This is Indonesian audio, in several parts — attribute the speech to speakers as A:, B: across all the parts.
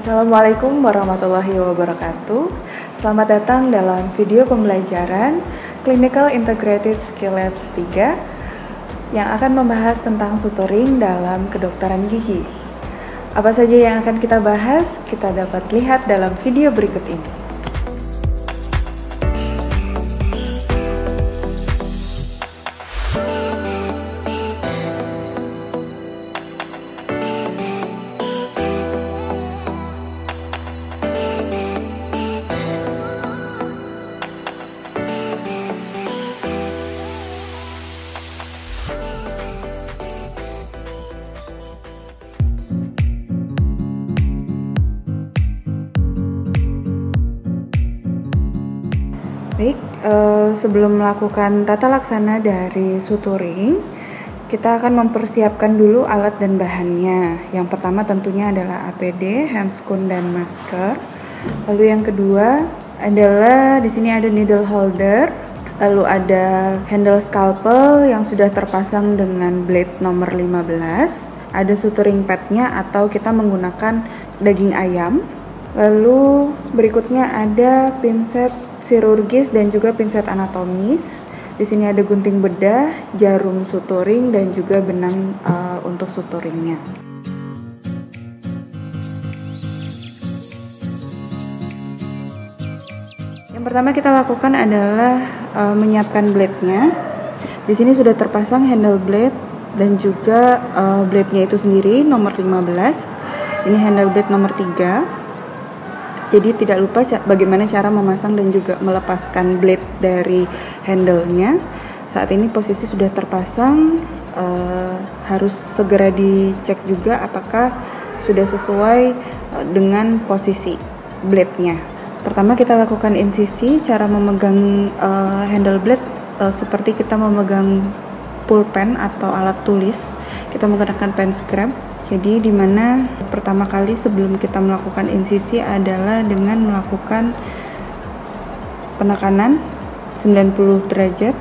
A: Assalamualaikum warahmatullahi wabarakatuh. Selamat datang dalam video pembelajaran Clinical Integrated Skill Labs 3 yang akan membahas tentang suturing dalam kedokteran gigi. Apa saja yang akan kita bahas, kita dapat lihat dalam video berikut ini. Baik, sebelum melakukan tata laksana dari suturing, kita akan mempersiapkan dulu alat dan bahannya. Yang pertama tentunya adalah APD, handscoon dan masker. Lalu yang kedua adalah di sini ada needle holder, lalu ada handle scalpel yang sudah terpasang dengan blade nomor 15. Ada suturing padnya atau kita menggunakan daging ayam. Lalu berikutnya ada pinset chirurgis dan juga pinset anatomis. Di sini ada gunting bedah, jarum suturing dan juga benang untuk suturingnya. Yang pertama kita lakukan adalah menyiapkan blade-nya. Di sini sudah terpasang handle blade dan juga blade-nya itu sendiri nomor 15. Ini handle blade nomor 3. Jadi tidak lupa bagaimana cara memasang dan juga melepaskan blade dari handle-nya. Saat ini posisi sudah terpasang, harus segera dicek juga apakah sudah sesuai dengan posisi blade-nya. Pertama kita lakukan insisi. Cara memegang handle blade seperti kita memegang pulpen atau alat tulis. Kita menggunakan pen scrap. Jadi dimana pertama kali sebelum kita melakukan insisi adalah dengan melakukan penekanan 90 derajat.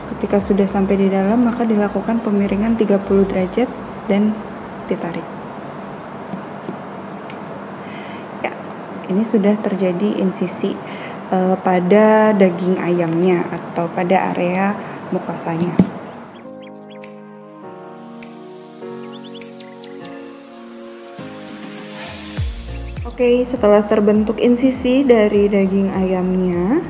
A: Ketika sudah sampai di dalam maka dilakukan pemiringan 30 derajat dan ditarik. Ya, ini sudah terjadi insisi pada daging ayamnya atau pada area mukosanya. Oke, setelah terbentuk insisi dari daging ayamnya,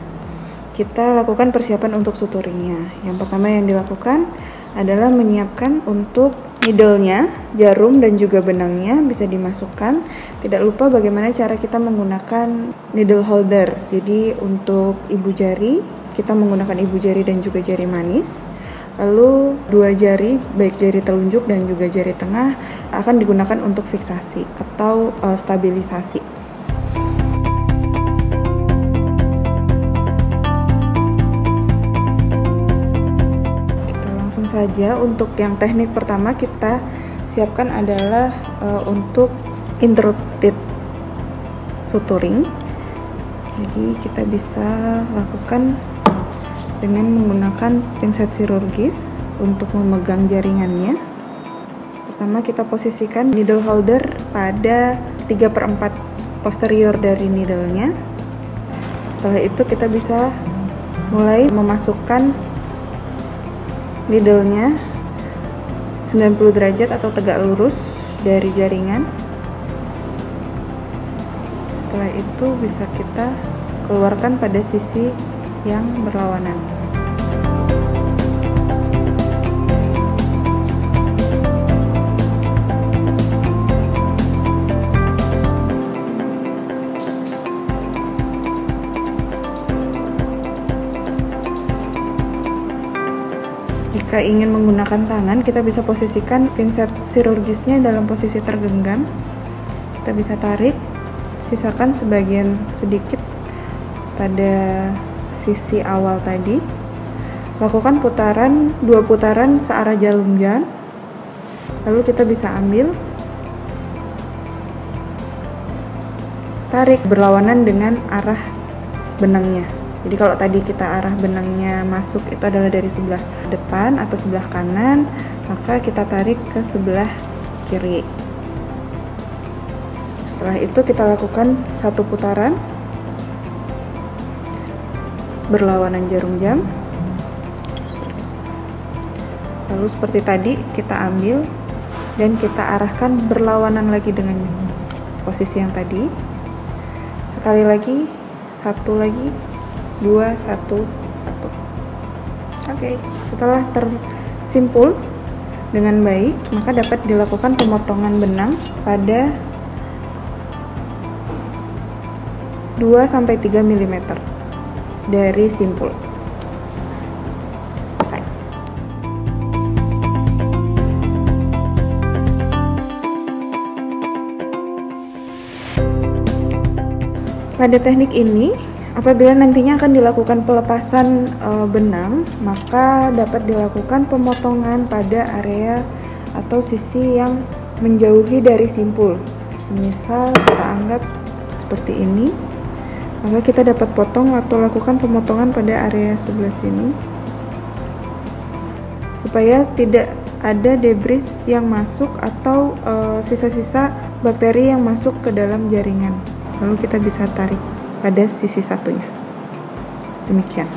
A: kita lakukan persiapan untuk suturingnya. Yang pertama yang dilakukan adalah menyiapkan untuk needle-nya, jarum dan juga benangnya bisa dimasukkan. Tidak lupa bagaimana cara kita menggunakan needle holder. Jadi untuk ibu jari, kita menggunakan ibu jari dan juga jari manis. Lalu dua jari, baik jari telunjuk dan juga jari tengah akan digunakan untuk fiksasi atau stabilisasi. Kita langsung saja untuk yang teknik pertama kita siapkan adalah untuk intruded suturing. Jadi kita bisa lakukan dengan menggunakan pinset chirurgis untuk memegang jaringannya. Pertama kita posisikan needle holder pada 3/4 posterior dari needle-nya. Setelah itu kita bisa mulai memasukkan needle-nya 90 derajat atau tegak lurus dari jaringan. Setelah itu bisa kita keluarkan pada sisi yang berlawanan. Jika ingin menggunakan tangan, kita bisa posisikan pinset chirurgisnya dalam posisi tergenggam. Kita bisa tarik, sisakan sebagian sedikit pada sisi awal tadi. Lakukan putaran 2 putaran searah jarum jam. Lalu kita bisa ambil, tarik berlawanan dengan arah benangnya. Jadi kalau tadi kita arah benangnya masuk itu adalah dari sebelah depan atau sebelah kanan, maka kita tarik ke sebelah kiri. Setelah itu kita lakukan 1 putaran berlawanan jarum jam. Lalu seperti tadi kita ambil dan kita arahkan berlawanan lagi dengan posisi yang tadi. Sekali lagi, 1 lagi, 2, 1, 1. Oke, setelah tersimpul dengan baik, maka dapat dilakukan pemotongan benang pada 2-3 mm dari simpul. Selesai. Pada teknik ini, apabila nantinya akan dilakukan pelepasan benang, maka dapat dilakukan pemotongan pada area atau sisi yang menjauhi dari simpul. Semisal kita anggap seperti ini, maka kita dapat potong atau lakukan pemotongan pada area sebelah sini supaya tidak ada debris yang masuk atau sisa-sisa bakteri yang masuk ke dalam jaringan. Lalu kita bisa tarik pada sisi satunya. Demikian.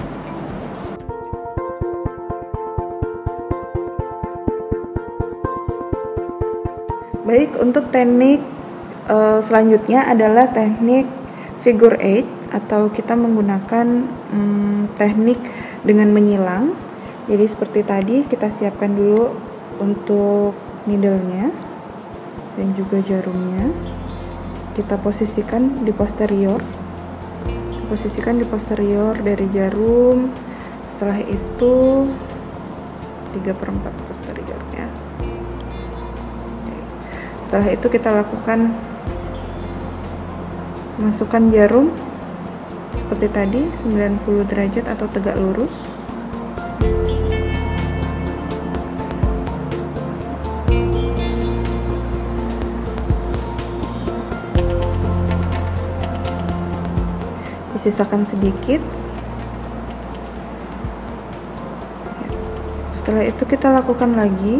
A: Baik, untuk teknik selanjutnya adalah teknik figure 8 atau kita menggunakan teknik dengan menyilang. Jadi seperti tadi, kita siapkan dulu untuk needle-nya dan juga jarumnya. Kita posisikan di posterior. Posisikan di posterior dari jarum. Setelah itu 3/4 posterior ya. Setelah itu kita lakukan masukkan jarum seperti tadi 90 derajat atau tegak lurus. Disisakan sedikit. Setelah itu kita lakukan lagi.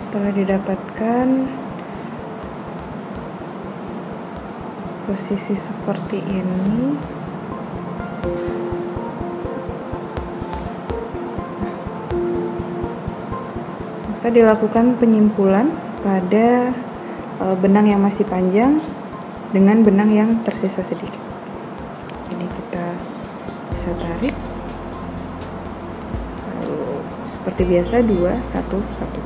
A: Setelah didapatkan posisi seperti ini, maka dilakukan penyimpulan pada benang yang masih panjang dengan benang yang tersisa sedikit. Jadi kita bisa tarik, lalu seperti biasa 2, 1, 1.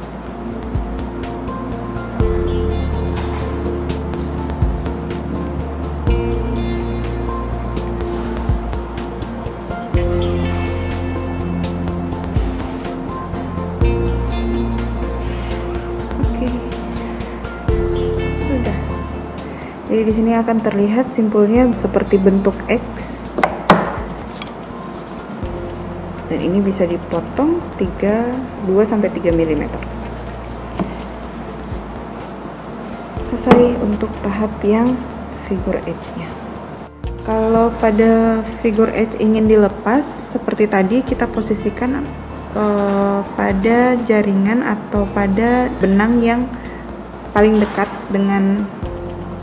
A: Jadi di sini akan terlihat simpulnya seperti bentuk X. Dan ini bisa dipotong 2-3 mm. Selesai untuk tahap yang figure 8-nya. Kalau pada figure 8 ingin dilepas seperti tadi, kita posisikan pada jaringan atau pada benang yang paling dekat dengan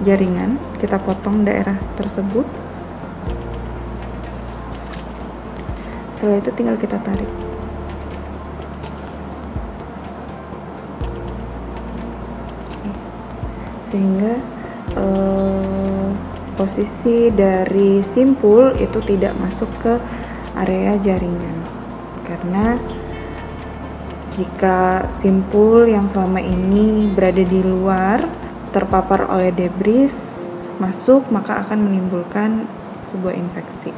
A: jaringan, kita potong daerah tersebut. Setelah itu tinggal kita tarik. Sehingga posisi dari simpul itu tidak masuk ke area jaringan. Karena jika simpul yang selama ini berada di luar terpapar oleh debris masuk, maka akan menimbulkan sebuah infeksi.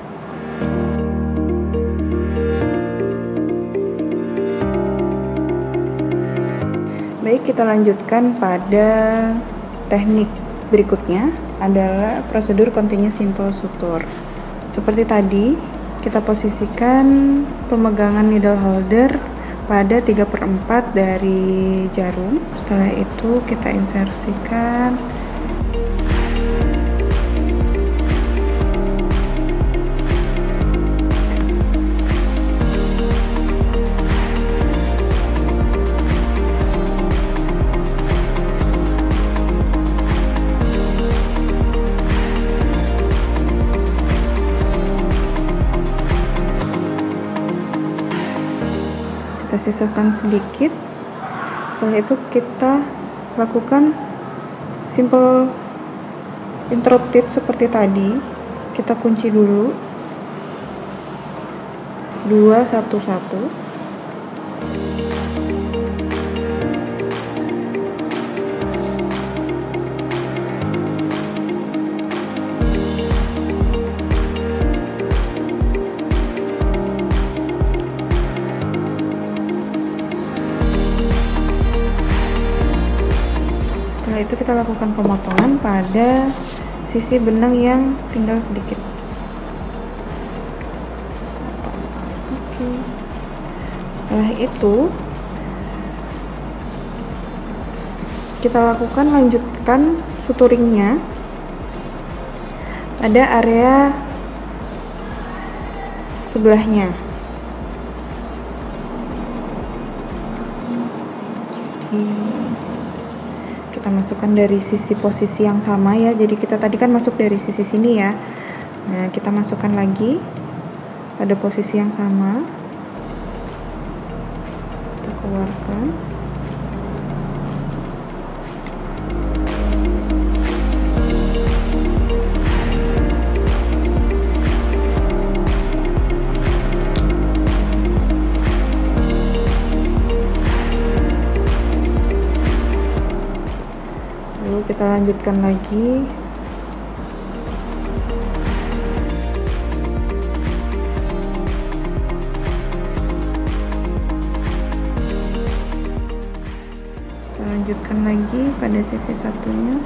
A: Baik, kita lanjutkan pada teknik berikutnya adalah prosedur continuous simple suture. Seperti tadi, kita posisikan pemegangan needle holder pada 3/4 dari jarum. Setelah itu kita insersikan kita sisakan sedikit. Setelah itu kita lakukan simple interrupted seperti tadi. Kita kunci dulu 2 1 1. Setelah itu kita lakukan pemotongan pada sisi benang yang tinggal sedikit. Oke. Setelah itu kita lanjutkan suturingnya pada area sebelahnya. Jadi kita masukkan dari sisi posisi yang sama ya. Jadi kita tadi kan masuk dari sisi sini ya. Nah, kita masukkan lagi pada posisi yang sama. Kita keluarkan. Kita lanjutkan lagi. Kita lanjutkan lagi pada sisi satunya.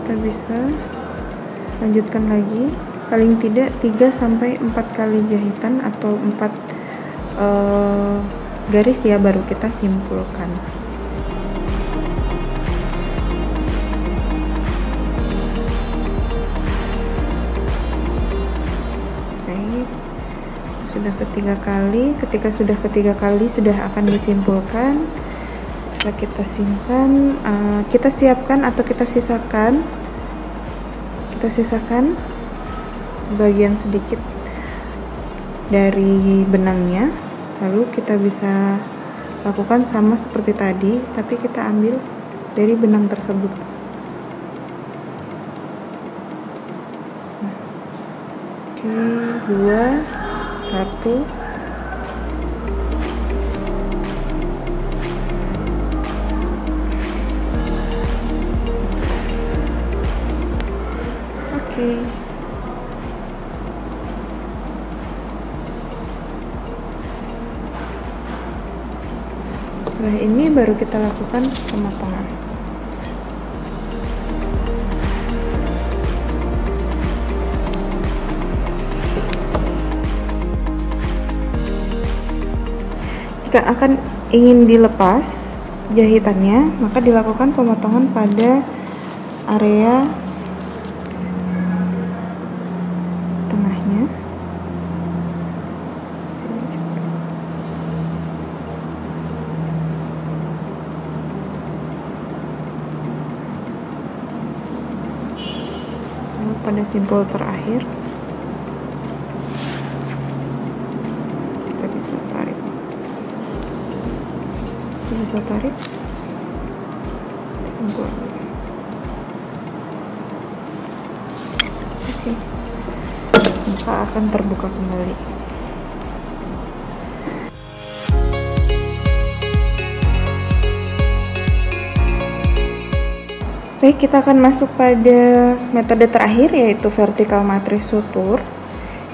A: Kita bisa lanjutkan lagi paling tidak 3-4 kali jahitan atau 4 garis ya, baru kita simpulkan. Baik, sudah ketiga kali. Ketika sudah ketiga kali sudah akan disimpulkan, kita simpan, kita siapkan atau kita sisakan sebagian sedikit dari benangnya. Lalu kita bisa lakukan sama seperti tadi, tapi kita ambil dari benang tersebut. Oke, 2 1. Setelah ini baru kita lakukan pemotongan. Jika akan ingin dilepas jahitannya, maka dilakukan pemotongan pada area tengahnya. Sini juga. Lalu pada simpul terakhir kita bisa tarik. Simpul. Oke. maka akan terbuka kembali. Baik, kita akan masuk pada metode terakhir, yaitu vertical matrix suture.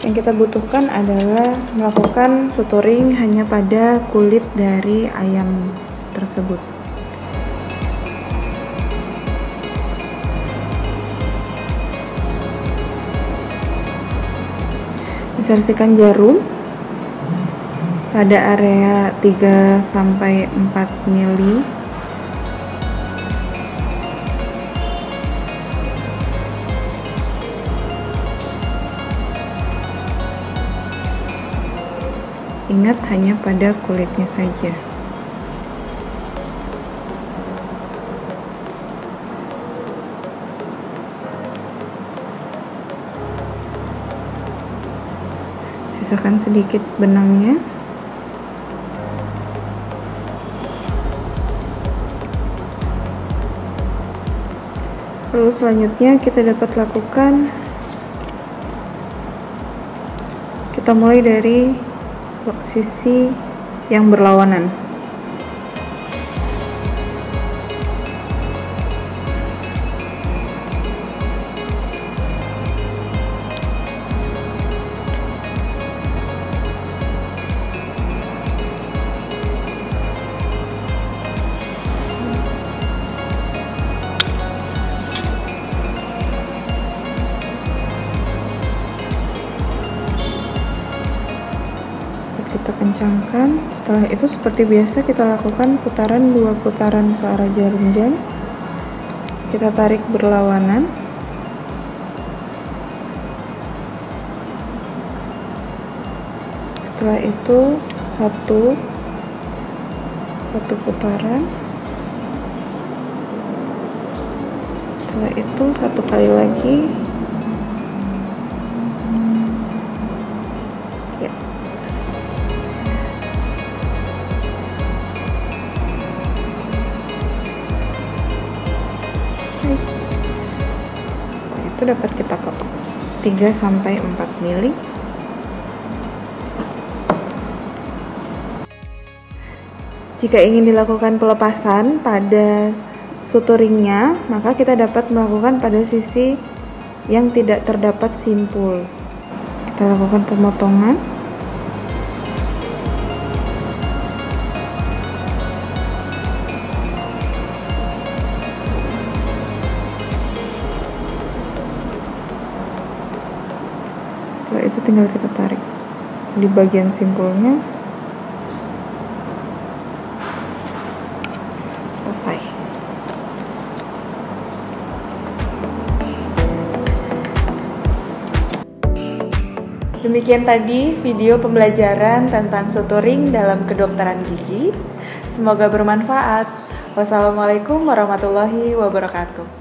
A: Yang kita butuhkan adalah melakukan suturing hanya pada kulit dari ayam tersebut. Insersikan jarum pada area 3-4 mili. Ingat, hanya pada kulitnya saja. Sisakan sedikit benangnya. Lalu selanjutnya kita dapat lakukan, kita mulai dari sisi yang berlawanan. Kita kencangkan. Setelah itu seperti biasa kita lakukan putaran 2 putaran searah jarum jam. Kita tarik berlawanan. Setelah itu satu putaran. Setelah itu satu kali lagi. Itu dapat kita potong 3-4 mili. Jika ingin dilakukan pelepasan pada suturingnya, maka kita dapat melakukan pada sisi yang tidak terdapat simpul. Kita lakukan pemotongan. Setelah itu tinggal kita tarik di bagian simpulnya. Selesai. Demikian tadi video pembelajaran tentang suturing dalam kedokteran gigi. Semoga bermanfaat. Wassalamualaikum warahmatullahi wabarakatuh.